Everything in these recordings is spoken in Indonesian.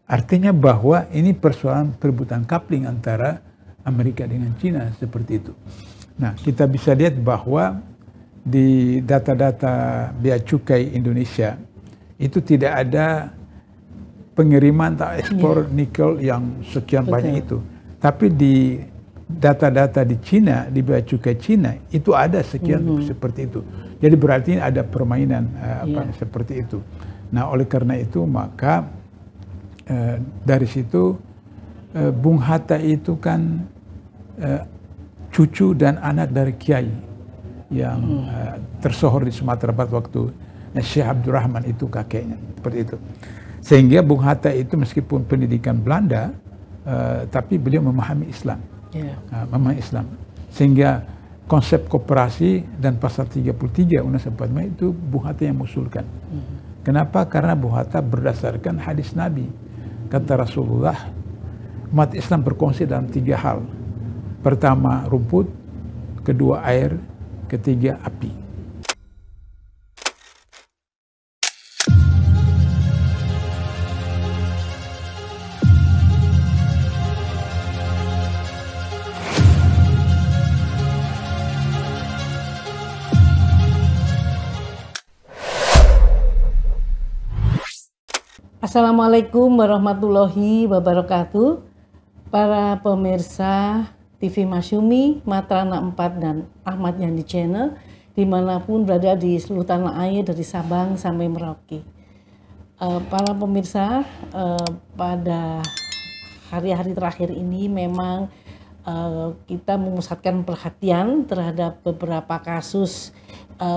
Artinya bahwa ini persoalan perebutan coupling antara Amerika dengan Cina seperti itu. Nah, kita bisa lihat bahwa di data-data bea cukai Indonesia itu tidak ada pengiriman atau ekspor nikel yang sekian banyak itu. Tapi di data-data di Cina, di bea cukai Cina itu ada sekian seperti itu. Jadi berarti ada permainan seperti itu. Nah, oleh karena itu maka dari situ Bung Hatta itu kan cucu dan anak dari kiai yang tersohor di Sumatera Barat waktu Syekh Abdurrahman itu kakeknya, seperti itu. Sehingga Bung Hatta itu meskipun pendidikan Belanda, tapi beliau memahami Islam, memahami Islam. Sehingga konsep koperasi dan pasal 33 Undang-Undang 45 itu Bung Hatta yang mengusulkan. Kenapa? Karena Bung Hatta berdasarkan hadis Nabi. Kata Rasulullah, umat Islam berkongsi dalam 3 hal. Pertama rumput, kedua air, ketiga api. Assalamualaikum warahmatullahi wabarakatuh. Para pemirsa TV Masyumi, Matrana 4 dan Ahmad Yani Channel dimanapun berada di seluruh tanah air dari Sabang sampai Merauke. Para pemirsa, pada hari-hari terakhir ini memang kita memusatkan perhatian terhadap beberapa kasus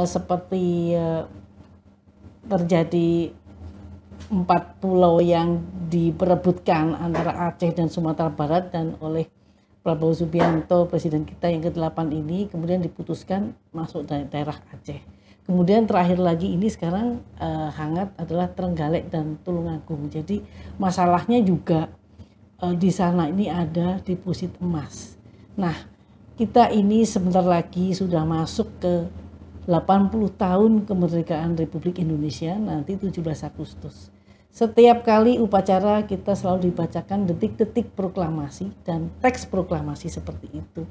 seperti terjadi 4 pulau yang diperebutkan antara Aceh dan Sumatera Barat, dan oleh Prabowo Subianto, presiden kita yang ke-8 ini, kemudian diputuskan masuk dari daerah Aceh. Kemudian terakhir lagi ini sekarang hangat adalah Trenggalek dan Tulungagung. Jadi masalahnya juga di sana ini ada deposit emas. Nah, kita ini sebentar lagi sudah masuk ke 80 tahun kemerdekaan Republik Indonesia, nanti 17 Agustus. Setiap kali upacara kita selalu dibacakan detik-detik proklamasi dan teks proklamasi seperti itu,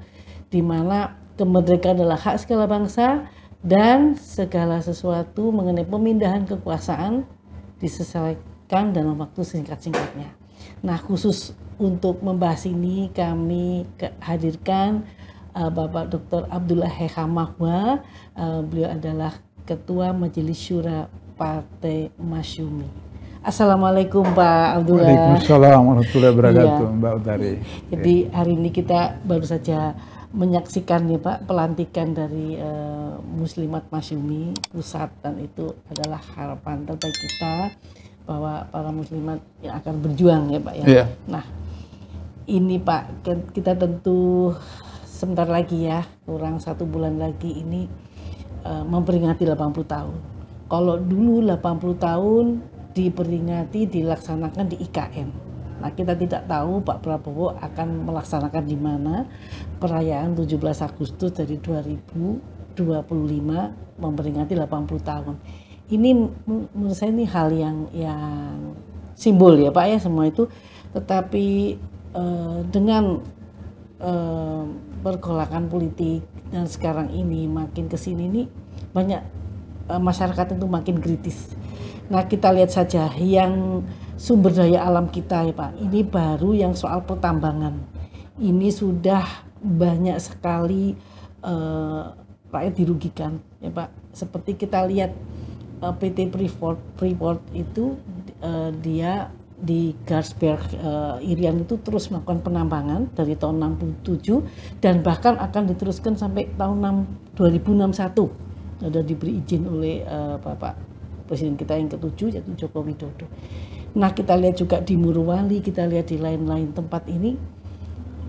di mana kemerdekaan adalah hak segala bangsa dan segala sesuatu mengenai pemindahan kekuasaan diselesaikan dalam waktu singkat-singkatnya. Nah, khusus untuk membahas ini kami hadirkan Bapak Dr. Abdullah Hehamahwa. Beliau adalah Ketua Majelis Syura Partai Masyumi. Assalamualaikum Pak Abdullah. Waalaikumsalam warahmatullahi wabarakatuh, Mbak Utari. Jadi hari ini kita baru saja menyaksikan ya Pak pelantikan dari Muslimat Masyumi pusat, dan itu adalah harapan terbaik kita bahwa para muslimat yang akan berjuang ya Pak ya. Yeah. Nah, ini Pak, kita tentu sebentar lagi ya, kurang 1 bulan lagi ini memperingati 80 tahun. Kalau dulu 80 tahun diperingati dilaksanakan di IKN. Nah, kita tidak tahu Pak Prabowo akan melaksanakan di mana perayaan 17 Agustus dari 2025 memperingati 80 tahun. Ini menurut saya ini hal yang simbol ya Pak ya semua itu. Tetapi dengan pergolakan politik dan sekarang ini makin kesini nih banyak masyarakat itu makin kritis. Nah, kita lihat saja yang sumber daya alam kita ya Pak, ini baru yang soal pertambangan. Ini sudah banyak sekali rakyat dirugikan ya Pak. Seperti kita lihat PT Freeport itu dia di Gasberg Irian itu terus melakukan penambangan dari tahun 67 dan bahkan akan diteruskan sampai tahun 2061. Sudah diberi izin oleh Bapak Presiden kita yang ke-7 yaitu Joko Widodo. Nah, kita lihat juga di Morowali, kita lihat di lain-lain tempat ini.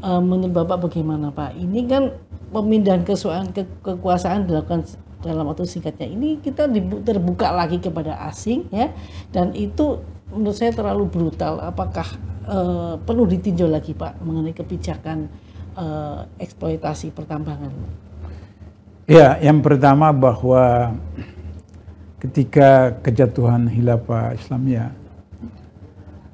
Menurut Bapak bagaimana Pak? Ini kan pemindahan kekuasaan dilakukan dalam waktu singkatnya. Ini kita terbuka lagi kepada asing ya, dan itu menurut saya terlalu brutal. Apakah perlu ditinjau lagi Pak mengenai kebijakan eksploitasi pertambangan? Ya, yang pertama bahwa ketika kejatuhan Khilafah Islamiyah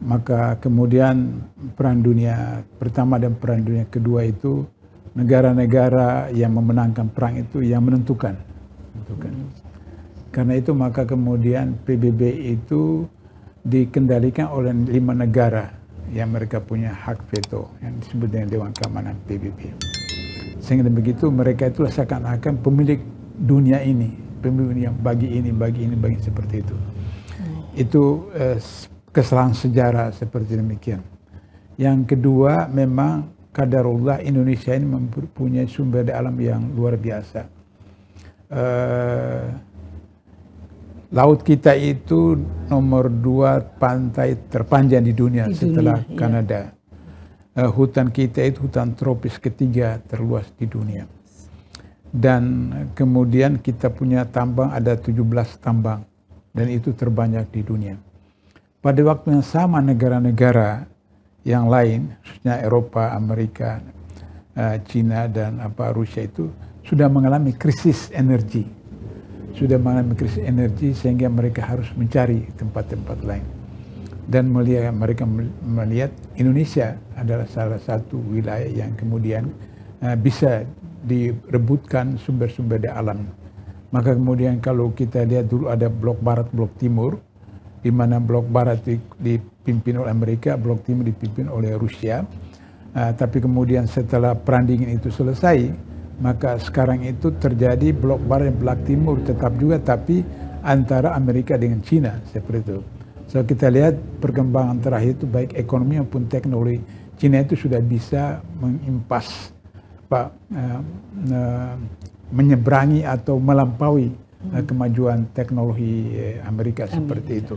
maka kemudian Perang Dunia Pertama dan Perang Dunia Kedua itu negara-negara yang memenangkan perang itu yang menentukan. Karena itu maka kemudian PBB itu dikendalikan oleh 5 negara yang mereka punya hak veto yang disebut dengan Dewan Keamanan PBB. Sehingga begitu mereka itu seakan-akan pemilik dunia ini, pemilik yang bagi ini seperti itu. Itu kesalahan sejarah seperti demikian. Yang kedua, memang qadarullah Indonesia ini mempunyai sumber daya alam yang luar biasa. Laut kita itu nomor 2 pantai terpanjang di dunia setelah Kanada. Hutan kita itu hutan tropis ketiga terluas di dunia. Dan kemudian kita punya tambang ada 17 tambang dan itu terbanyak di dunia. Pada waktu yang sama negara-negara yang lain, khususnya Eropa, Amerika, Cina dan Rusia itu sudah mengalami krisis energi. Sudah mengalami krisis energi sehingga mereka harus mencari tempat-tempat lain. Dan mereka melihat Indonesia adalah salah satu wilayah yang kemudian bisa direbutkan sumber-sumber daya alam. Maka kemudian kalau kita lihat dulu ada blok barat, blok timur, di mana blok barat dipimpin oleh Amerika, blok timur dipimpin oleh Rusia. Tapi kemudian setelah perang dingin itu selesai, maka sekarang itu terjadi blok barat dan blok timur tetap juga, tapi antara Amerika dengan Cina seperti itu. So kita lihat perkembangan terakhir itu baik ekonomi maupun teknologi. Cina itu sudah bisa mengimpas, menyeberangi atau melampaui kemajuan teknologi Amerika seperti itu.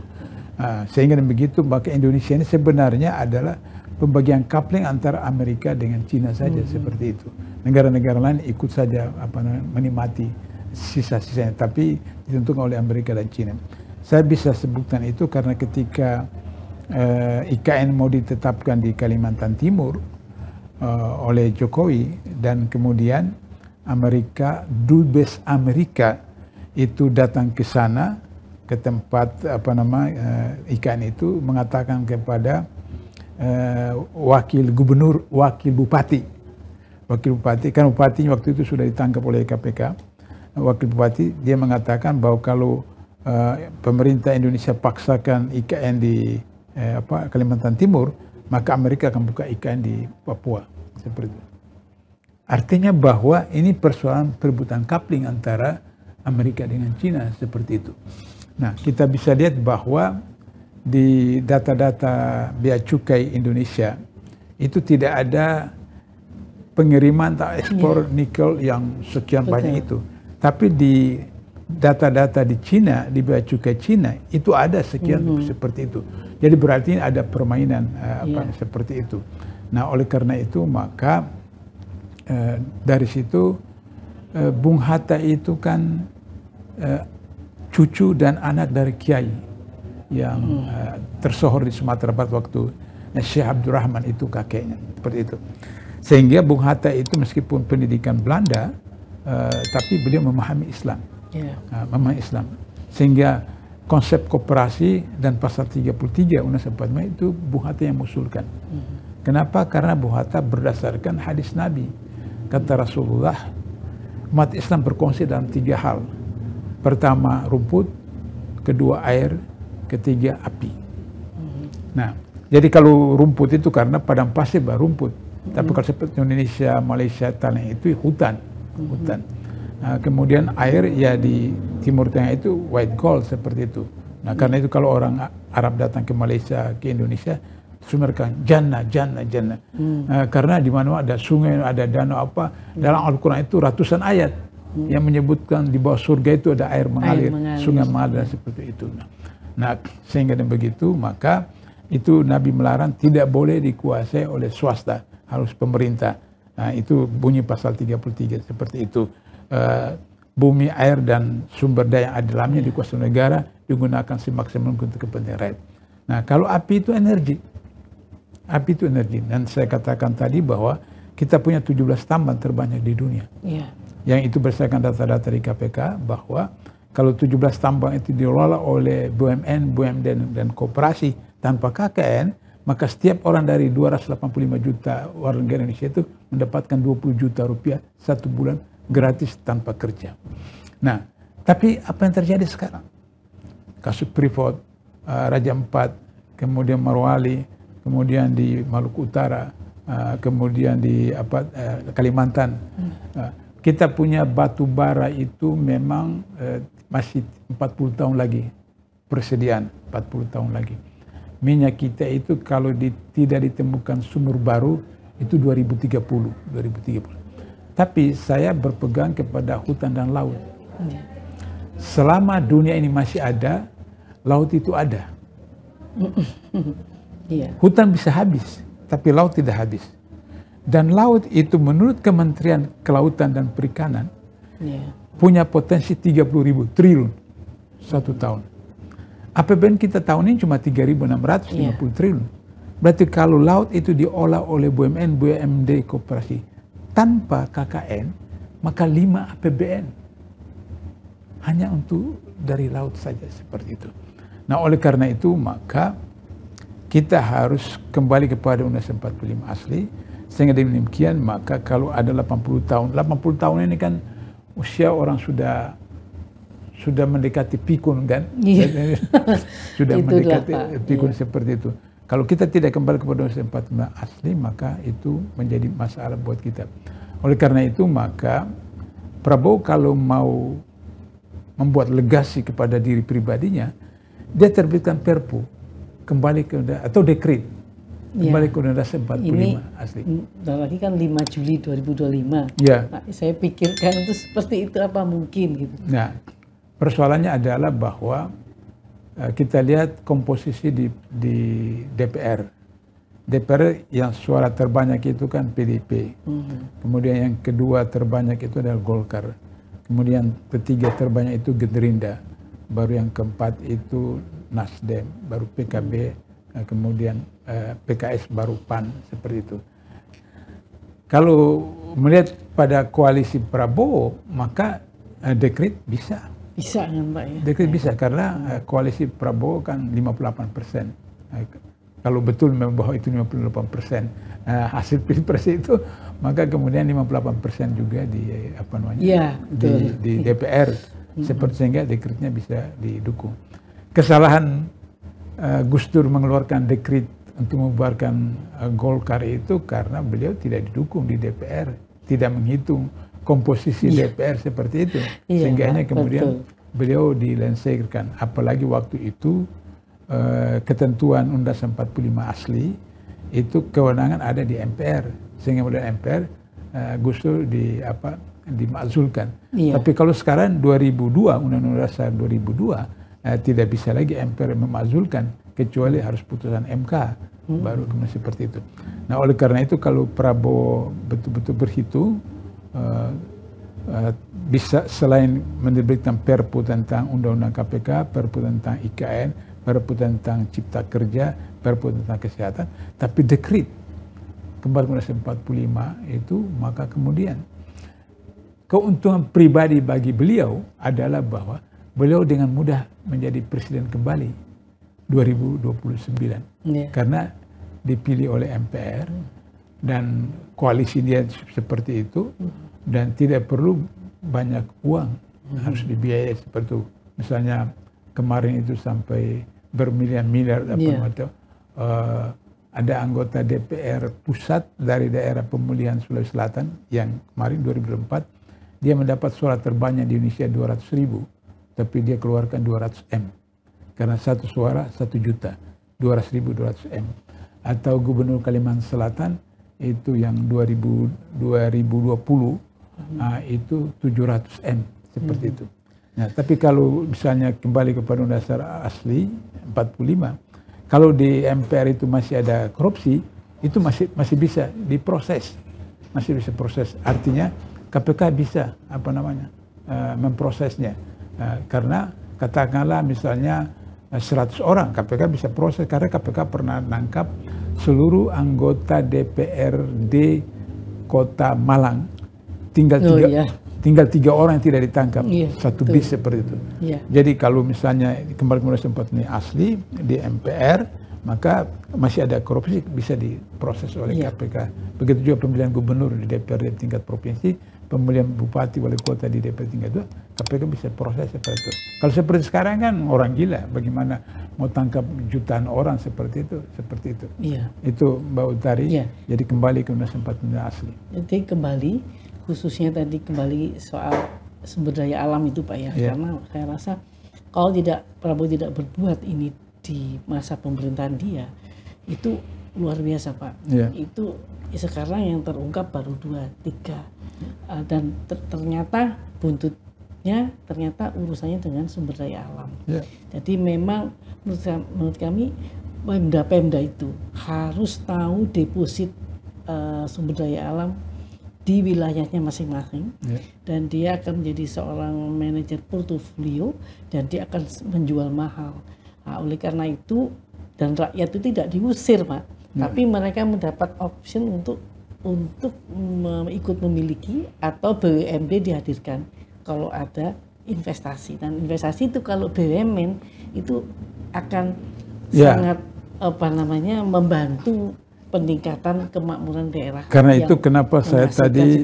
Sehingga begitu maka Indonesia ini sebenarnya adalah pembagian coupling antara Amerika dengan Cina saja seperti itu. Negara-negara lain ikut saja menikmati sisa-sisanya, tapi ditentukan oleh Amerika dan Cina. Saya bisa sebutkan itu karena ketika IKN mau ditetapkan di Kalimantan Timur oleh Jokowi dan kemudian Amerika, Dubes Amerika itu datang ke sana ke tempat IKN itu mengatakan kepada wakil gubernur, wakil bupati, kan bupatinya waktu itu sudah ditangkap oleh KPK. Wakil bupati dia mengatakan bahwa kalau pemerintah Indonesia paksakan IKN di Kalimantan Timur, maka Amerika akan buka IKN di Papua seperti itu. Artinya bahwa ini persoalan perebutan coupling antara Amerika dengan Cina seperti itu. Nah, kita bisa lihat bahwa di data-data bea cukai Indonesia itu tidak ada pengiriman atau ekspor nikel yang sekian banyak itu. Tapi di data-data di Cina, di bea cukai Cina itu ada sekian seperti itu. Jadi berarti ada permainan seperti itu. Nah, oleh karena itu maka dari situ Bung Hatta itu kan cucu dan anak dari kiai yang tersohor di Sumatera Barat waktu Syekh Abdurrahman itu kakeknya, seperti itu. Sehingga Bung Hatta itu meskipun pendidikan Belanda, tapi beliau memahami Islam, memahami Islam. Sehingga konsep koperasi dan pasal 33 Undang-Undang 45 itu Bung Hatta yang mengusulkan. Kenapa? Karena Bung Hatta berdasarkan hadis Nabi. Kata Rasulullah, umat Islam berkongsi dalam 3 hal. Pertama rumput, kedua air, ketiga api. Nah, jadi kalau rumput itu karena padang pasir baru rumput. Tapi kalau seperti Indonesia, Malaysia, Thailand itu hutan. Nah, kemudian air ya di Timur Tengah itu white gold seperti itu. Nah, karena itu kalau orang Arab datang ke Malaysia, ke Indonesia, mereka jannah. Karena di mana ada sungai, ada danau apa. Dalam Al-Quran itu ratusan ayat yang menyebutkan di bawah surga itu ada air mengalir. Sungai mengalir seperti itu. Nah, sehingga dan begitu maka itu Nabi melarang tidak boleh dikuasai oleh swasta, harus pemerintah. Nah, itu bunyi pasal 33 seperti itu. Bumi, air dan sumber daya yang ada dalamnya dikuasai negara, digunakan semaksimal untuk kepentingan rakyat. Nah, kalau api itu energi. Api itu energi. Dan saya katakan tadi bahwa kita punya 17 tambang terbanyak di dunia. Yang itu berdasarkan data-data di KPK bahwa kalau 17 tambang itu diolah oleh BUMN, BUMD dan koperasi Tanpa KKN, maka setiap orang dari 285 juta warga negara Indonesia itu mendapatkan 20 juta rupiah satu bulan gratis tanpa kerja. Nah, tapi apa yang terjadi sekarang? Kasus Freeport, Raja Ampat, kemudian Morowali, kemudian di Maluku Utara, kemudian di Kalimantan. Kita punya batu bara itu memang masih 40 tahun lagi persediaan, 40 tahun lagi. Minyak kita itu kalau tidak ditemukan sumur baru itu 2030. Tapi saya berpegang kepada hutan dan laut. Selama dunia ini masih ada, laut itu ada. Hutan bisa habis, tapi laut tidak habis. Dan laut itu menurut Kementerian Kelautan dan Perikanan punya potensi 30.000 triliun satu tahun. APBN kita tahun ini cuma 3.650 triliun. Berarti kalau laut itu diolah oleh BUMN, BUMD, koperasi tanpa KKN, maka 5 APBN hanya untuk dari laut saja seperti itu. Nah, oleh karena itu maka kita harus kembali kepada Undang-Undang 45 asli, sehingga demikian maka kalau ada 80 tahun ini kan usia orang sudah mendekati pikun kan, sudah mendekati pikun seperti itu. Kalau kita tidak kembali kepada Undang-Undang 45 asli, maka itu menjadi masalah buat kita. Oleh karena itu maka Prabowo kalau mau membuat legasi kepada diri pribadinya, dia terbitkan Perpu kembali ke atau dekret kembali ke Undang-Undang 45 asli. Dan lagi kan 5 Juli 2025. Nah, saya pikirkan itu seperti itu apa mungkin gitu. Nah, persoalannya adalah bahwa kita lihat komposisi di DPR. DPR yang suara terbanyak itu kan PDIP. Kemudian yang kedua terbanyak itu adalah Golkar. Kemudian ketiga terbanyak itu Gerindra. Baru yang keempat itu Nasdem, baru PKB, kemudian PKS, baru PAN, seperti itu. Kalau melihat pada koalisi Prabowo, maka dekret bisa. Bisa kan Pak ya? Dekret bisa karena koalisi Prabowo kan 58%. Kalau betul memang bahwa itu 58% hasil pilpres itu, maka kemudian 58% juga di di DPR, seperti sehingga dekretnya bisa didukung. Kesalahan Gus Dur mengeluarkan dekret untuk membubarkan Golkar itu karena beliau tidak didukung di DPR, tidak menghitung komposisi DPR seperti itu, sehingga kemudian beliau dilengsarkan. Apalagi waktu itu ketentuan Undang-Undang 45 asli itu kewenangan ada di MPR, sehingga kemudian MPR Gus Dur dimakzulkan. Tapi kalau sekarang 2002 Undang-Undang Dasar 2002 tidak bisa lagi MPR memakzulkan kecuali harus putusan MK baru kemudian seperti itu. Nah, oleh karena itu kalau Prabowo betul-betul berhitung bisa selain menerbitkan Perpu tentang Undang-Undang KPK, Perpu tentang IKN, Perpu tentang Cipta Kerja, Perpu tentang Kesehatan, tapi dekret kembali Undang-Undang 45 itu, maka kemudian keuntungan pribadi bagi beliau adalah bahwa beliau dengan mudah menjadi presiden kembali 2029 karena dipilih oleh MPR dan koalisi dia seperti itu dan tidak perlu banyak uang harus dibiayai seperti itu. Misalnya kemarin itu sampai bermiliar-miliar ada anggota DPR pusat dari daerah pemilihan Sulawesi Selatan yang kemarin 2004 dia mendapat suara terbanyak di Indonesia 200.000, tapi dia keluarkan 200 M karena satu suara 1 juta, 200.200 M. Atau Gubernur Kalimantan Selatan itu yang 2020 itu 700 M seperti itu. Nah, tapi kalau misalnya kembali kepada Undang Dasar asli 45, kalau di MPR itu masih ada korupsi, itu masih bisa diproses, masih bisa proses. Artinya KPK bisa memprosesnya, karena katakanlah misalnya 100 orang KPK bisa proses karena KPK pernah nangkap seluruh anggota DPRD Kota Malang, tinggal 3 orang yang tidak ditangkap, satu bis seperti itu. Jadi kalau misalnya kembali ke Undang-Undang 45 asli di MPR, maka masih ada korupsi bisa diproses oleh KPK. Begitu juga pemilihan gubernur di DPRD tingkat provinsi, pemilihan bupati wali kota di DPRD tingkat 2, KPK bisa proses seperti itu. Kalau seperti sekarang kan orang gila, bagaimana mau tangkap jutaan orang seperti itu, Iya. Itu Mbak Utari. Iya. Jadi kembali ke Undang-Undang 45 asli. Jadi kembali, khususnya tadi kembali soal sumber daya alam itu Pak ya, karena saya rasa kalau Prabowo tidak berbuat ini di masa pemerintahan dia, itu luar biasa Pak. Itu sekarang yang terungkap baru 2-3 dan ternyata buntutnya ternyata urusannya dengan sumber daya alam. Jadi memang menurut kami Pemda itu harus tahu deposit sumber daya alam di wilayahnya masing-masing, dan dia akan menjadi seorang manajer portofolio dan dia akan menjual mahal. Nah, oleh karena itu, dan rakyat itu tidak diusir Pak, tapi mereka mendapat option untuk ikut memiliki atau BUMD dihadirkan kalau ada investasi. Dan investasi itu kalau BUMN itu akan sangat membantu peningkatan kemakmuran daerah. Karena itu kenapa saya tadi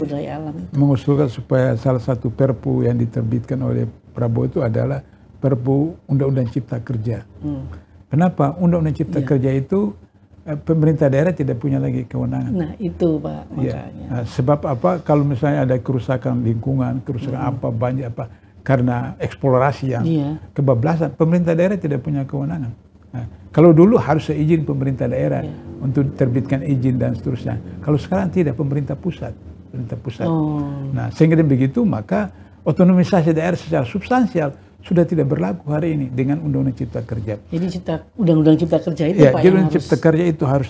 mengusulkan supaya salah satu Perpu yang diterbitkan oleh Prabowo itu adalah Perpu Undang-Undang Cipta Kerja. Kenapa? Undang-Undang Cipta Kerja itu pemerintah daerah tidak punya lagi kewenangan. Nah itu Pak, makanya. Nah, sebab apa? Kalau misalnya ada kerusakan lingkungan, kerusakan banyak karena eksplorasi yang kebablasan, pemerintah daerah tidak punya kewenangan. Nah, kalau dulu harus izin pemerintah daerah untuk terbitkan izin dan seterusnya. Kalau sekarang tidak, pemerintah pusat. Nah, sehingga begitu maka otonomisasi daerah secara substansial sudah tidak berlaku hari ini dengan Undang-Undang Cipta Kerja. Jadi Undang-Undang Cipta Kerja itu Pak, jadi Undang-Undang Cipta Kerja itu harus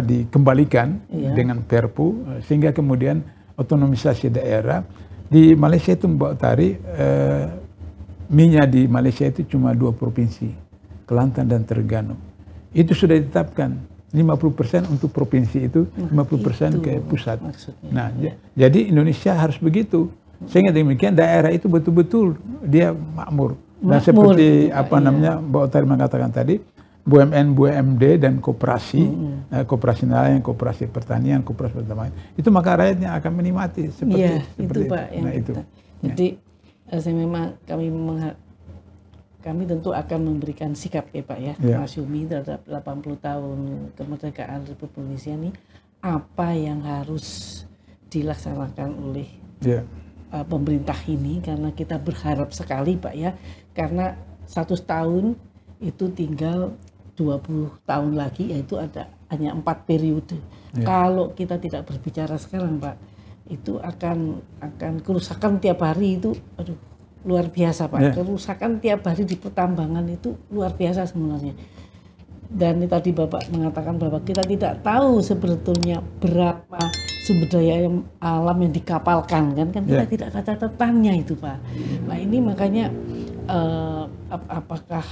dikembalikan dengan Perpu sehingga kemudian otonomisasi daerah di Malaysia itu Mbak Tari, minyak di Malaysia itu cuma 2 provinsi. Kelantan dan Terengganu. Itu sudah ditetapkan 50% untuk provinsi itu, 50% ke pusat. Nah, jadi Indonesia harus begitu. Sehingga demikian daerah itu betul-betul dia makmur. Dan seperti Mbak Utari mengatakan tadi, BUMN, BUMD dan koperasi, koperasi nelayan, koperasi pertanian, koperasi pertambangan, itu maka rakyatnya akan menikmati seperti itu. Pak, nah, itu. Jadi saya memang kami tentu akan memberikan sikap ya Pak ya, Mas Yumi terhadap 80 tahun kemerdekaan Republik Indonesia ini, apa yang harus dilaksanakan oleh pemerintah ini, karena kita berharap sekali Pak ya, karena 100 tahun itu tinggal 20 tahun lagi, yaitu ada hanya 4 periode. Kalau kita tidak berbicara sekarang Pak, itu akan kerusakan tiap hari itu, luar biasa Pak. Kerusakan tiap hari di pertambangan itu luar biasa sebenarnya. Dan tadi Bapak mengatakan bahwa kita tidak tahu sebetulnya berapa sumber daya alam yang dikapalkan kan kita tidak ada catatannya itu Pak. Nah ini makanya apakah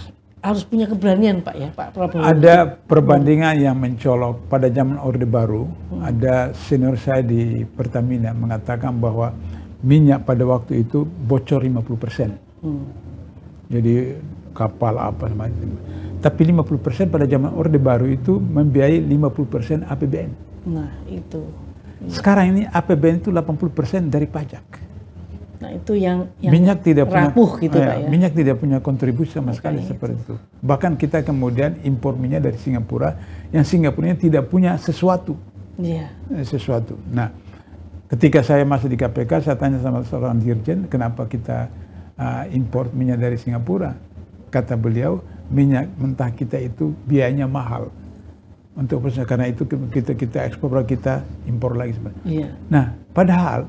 harus punya keberanian Pak ya Pak Prabowo? Ada perbandingan yang mencolok pada zaman Orde Baru. Ada senior saya di Pertamina mengatakan bahwa minyak pada waktu itu bocor 50%. Jadi kapal apa semacam. Tapi 50% pada zaman Orde Baru itu membiayai 50% APBN. Nah itu. Sekarang ini APBN itu 80% dari pajak. Nah itu yang minyak tidak rapuh punya, gitu Pak ya. Minyak tidak punya kontribusi sama sekali seperti itu. Bahkan kita kemudian impor minyak dari Singapura, yang Singapura tidak punya sesuatu. Sesuatu. Nah, ketika saya masuk di KPK, saya tanya sama seorang dirjen, kenapa kita impor minyak dari Singapura? Kata beliau, minyak mentah kita itu biayanya mahal. Karena itu kita ekspor, kita impor lagi. Nah, padahal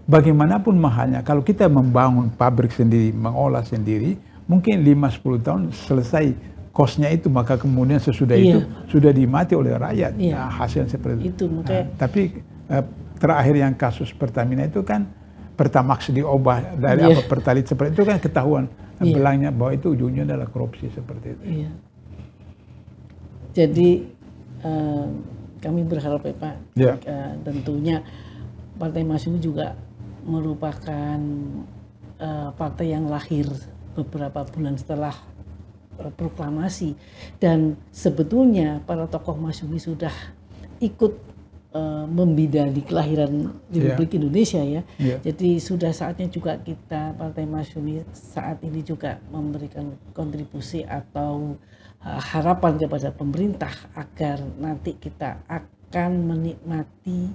bagaimanapun mahalnya, kalau kita membangun pabrik sendiri, mengolah sendiri, mungkin 5-10 tahun selesai kosnya itu, maka kemudian sesudah itu sudah dimati oleh rakyat. Nah, hasil seperti itu. Tapi terakhir yang kasus Pertamina itu kan Pertamax diubah dari Pertalite seperti itu kan ketahuan belangnya bahwa itu ujungnya adalah korupsi seperti itu. Jadi kami berharap ya Pak, tentunya Partai Masyumi juga merupakan partai yang lahir beberapa bulan setelah proklamasi. Dan sebetulnya para tokoh Masyumi sudah ikut membidani kelahiran Republik Indonesia ya. Jadi sudah saatnya juga kita Partai Masyumi saat ini juga memberikan kontribusi atau harapan kepada pemerintah agar nanti kita akan menikmati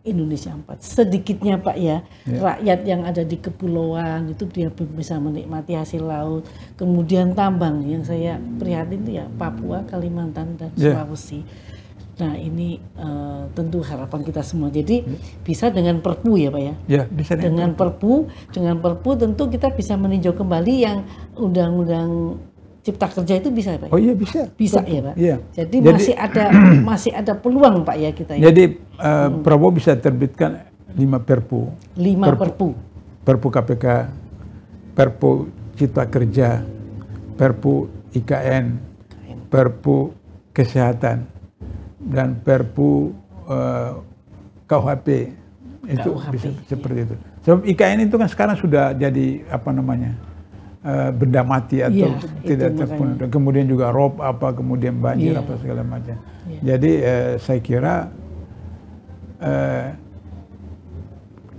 Indonesia 4. Sedikitnya Pak ya, rakyat yang ada di kepulauan itu dia bisa menikmati hasil laut. Kemudian tambang yang saya prihatin itu ya Papua, Kalimantan dan Sulawesi. Nah ini tentu harapan kita semua. Jadi bisa dengan Perpu ya Pak ya? Ya bisa dengan Perpu. Dengan Perpu tentu kita bisa meninjau kembali yang Undang-Undang Cipta Kerja itu bisa Pak? Oh iya bisa. Bisa ya Pak? Iya. Jadi masih ada peluang Pak ya kita ya? Jadi Prabowo bisa terbitkan 5 Perpu. 5 Perpu? Perpu KPK, Perpu Cipta Kerja, Perpu IKN, Perpu Kesehatan, dan Perpu KUHP itu bisa seperti itu. Sebab IKN itu kan sekarang sudah jadi apa namanya benda mati atau tidak terpenuhi. Kemudian juga rob apa, kemudian banjir apa segala macam. Jadi saya kira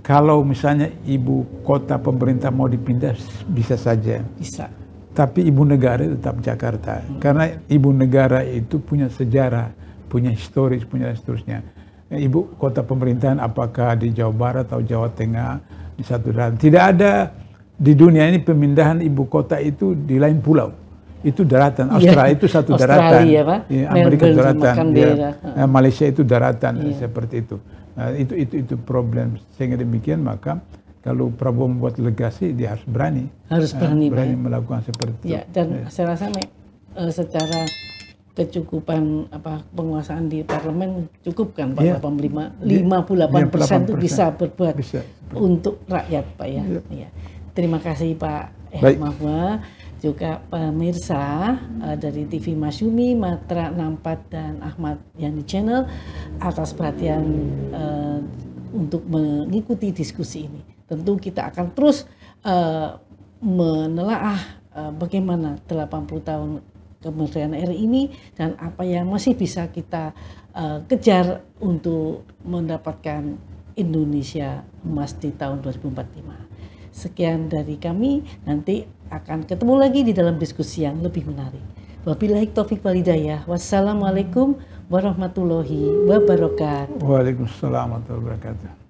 kalau misalnya ibu kota pemerintah mau dipindah bisa saja. Bisa. Tapi ibu negara tetap Jakarta. Karena ibu negara itu punya sejarah, punya historis, punya seterusnya. Ibu kota pemerintahan apakah di Jawa Barat atau Jawa Tengah di satu daratan. Tidak ada di dunia ini pemindahan ibu kota itu di lain pulau. Itu daratan. Australia itu satu daratan. Ya, Amerika daratan. Ya, Malaysia itu daratan seperti itu. Nah, itu problem. Sehingga demikian maka kalau Prabowo membuat legasi dia harus berani. Harus berani melakukan seperti itu. Ya, dan saya rasa secara kecukupan penguasaan di parlemen cukup kan Pak, 58% itu bisa berbuat untuk rakyat Pak ya. Terima kasih Pak Mahwa, juga pemirsa dari TV Masyumi, Matra 64 dan Ahmad Yani Channel atas perhatian untuk mengikuti diskusi ini. Tentu kita akan terus menelaah bagaimana 80 tahun kemerdekaan RI ini dan apa yang masih bisa kita kejar untuk mendapatkan Indonesia emas di tahun 2045. Sekian dari kami, nanti akan ketemu lagi di dalam diskusi yang lebih menarik. Wabillahi taufik wal hidayah. Wassalamualaikum warahmatullahi wabarakatuh. Waalaikumsalam warahmatullahi wabarakatuh.